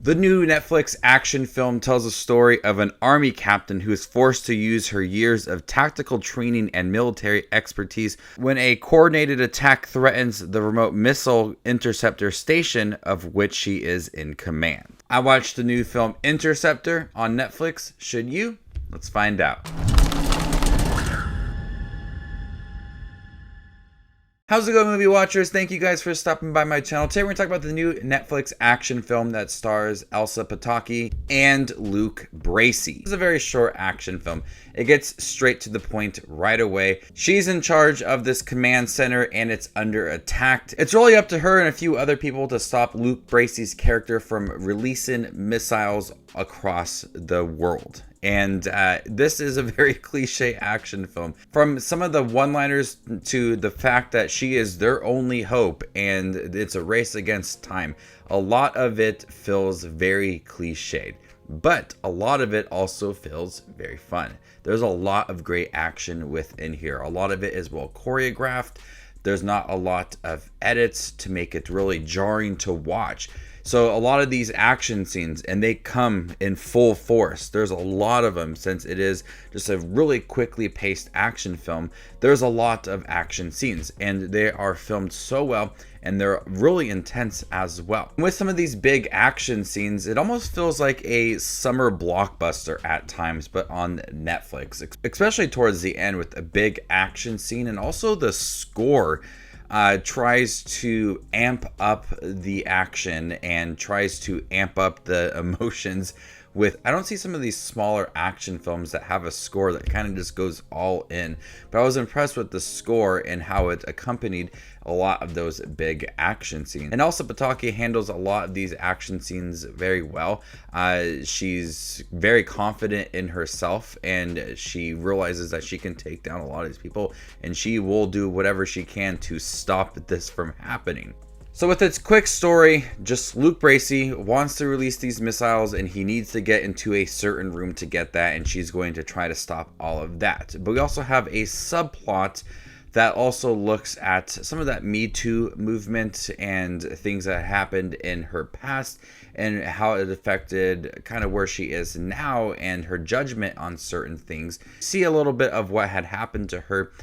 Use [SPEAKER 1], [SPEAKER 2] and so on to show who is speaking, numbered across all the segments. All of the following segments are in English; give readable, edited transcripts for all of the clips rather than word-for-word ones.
[SPEAKER 1] The new Netflix action film tells a story of an army captain who is forced to use her years of tactical training and military expertise when a coordinated attack threatens the remote missile interceptor station of which she is in command. I watched the new film Interceptor on Netflix. Should you? Let's find out. How's it going, movie watchers? Thank you guys for stopping by my channel. Today we're going to talk about the new Netflix action film that stars Elsa, Pataky, and Luke Bracey. This is a very short action film. It gets straight to the point right away. She's in charge of this command center and it's under attack. It's really up to her and a few other people to stop Luke Bracey's character from releasing missiles across the world. And this is a very cliche action film. From some of the one-liners to the fact that she is their only hope and it's a race against time. A lot of it feels very cliched, but a lot of it also feels very fun. There's a lot of great action within here. A lot of it is well choreographed. There's not a lot of edits to make it really jarring to watch. So a lot of these action scenes, and they come in full force. There's a lot of them since it is just a really quickly paced action film. There's a lot of action scenes and they are filmed so well and they're really intense as well. With some of these big action scenes, it almost feels like a summer blockbuster at times, but on Netflix, especially towards the end with a big action scene. And also the score tries to amp up the action and tries to amp up the emotions with, I don't see some of these smaller action films that have a score that kind of just goes all in, but I was impressed with the score and how it accompanied a lot of those big action scenes. And also Pataky handles a lot of these action scenes very well. She's very confident in herself and she realizes that she can take down a lot of these people and she will do whatever she can to stop this from happening. So with its quick story, just Luke Bracey wants to release these missiles and he needs to get into a certain room to get that, and she's going to try to stop all of that. But we also have a subplot that also looks at some of that Me Too movement and things that happened in her past and how it affected kind of where she is now and her judgment on certain things. See a little bit of what had happened to her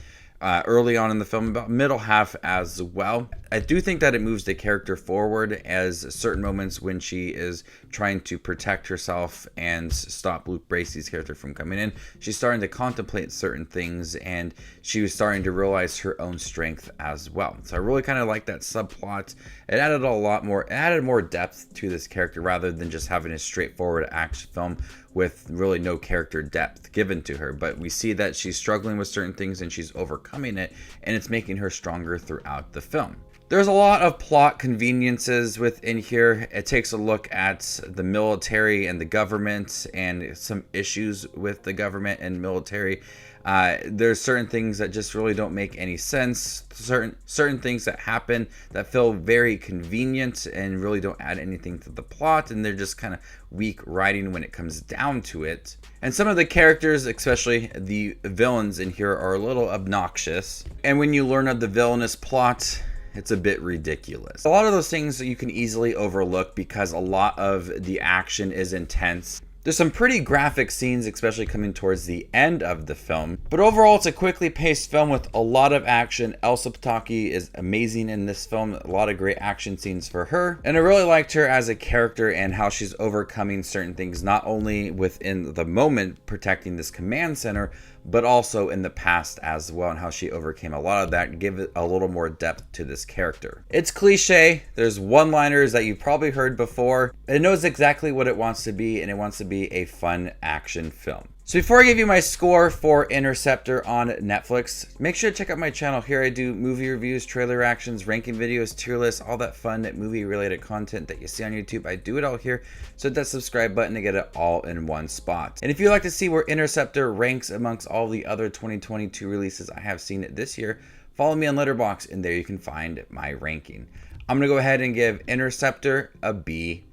[SPEAKER 1] early on in the film, about middle half as well. I do think that it moves the character forward as certain moments when she is trying to protect herself and stop Luke Bracey's character from coming in. She's starting to contemplate certain things and she was starting to realize her own strength as well. So I really kind of like that subplot. It added a lot more, it added more depth to this character rather than just having a straightforward action film with really no character depth given to her. But we see that she's struggling with certain things and she's overcoming it, and it's making her stronger throughout the film. There's a lot of plot conveniences within here. It takes a look at the military and the government and some issues with the government and military. There's certain things that just really don't make any sense. Certain things that happen that feel very convenient and really don't add anything to the plot, and they're just kind of weak writing when it comes down to it. And some of the characters, especially the villains in here, are a little obnoxious. And when you learn of the villainous plot, it's a bit ridiculous. A lot of those things that you can easily overlook because a lot of the action is intense. There's some pretty graphic scenes, especially coming towards the end of the film. But overall, it's a quickly paced film with a lot of action. Elsa Pataky is amazing in this film. A lot of great action scenes for her. And I really liked her as a character and how she's overcoming certain things, not only within the moment protecting this command center, but also in the past as well, and how she overcame a lot of that, give it a little more depth to this character. It's cliche. There's one-liners that you've probably heard before. It knows exactly what it wants to be, and it wants to be a fun action film. So before I give you my score for Interceptor on Netflix, make sure to check out my channel. Here I do movie reviews, trailer reactions, ranking videos, tier lists, all that fun movie related content that you see on YouTube. I do it all here. So hit that subscribe button to get it all in one spot. And if you'd like to see where Interceptor ranks amongst all the other 2022 releases I have seen this year, follow me on Letterboxd and there you can find my ranking. I'm going to go ahead and give Interceptor a B-.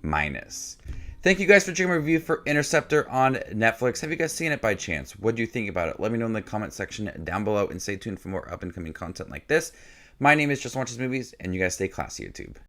[SPEAKER 1] Thank you guys for checking my review for Interceptor on Netflix. Have you guys seen it by chance? What do you think about it? Let me know in the comment section down below and stay tuned for more up and coming content like this. My name is Just Watches Movies, and you guys stay classy, YouTube.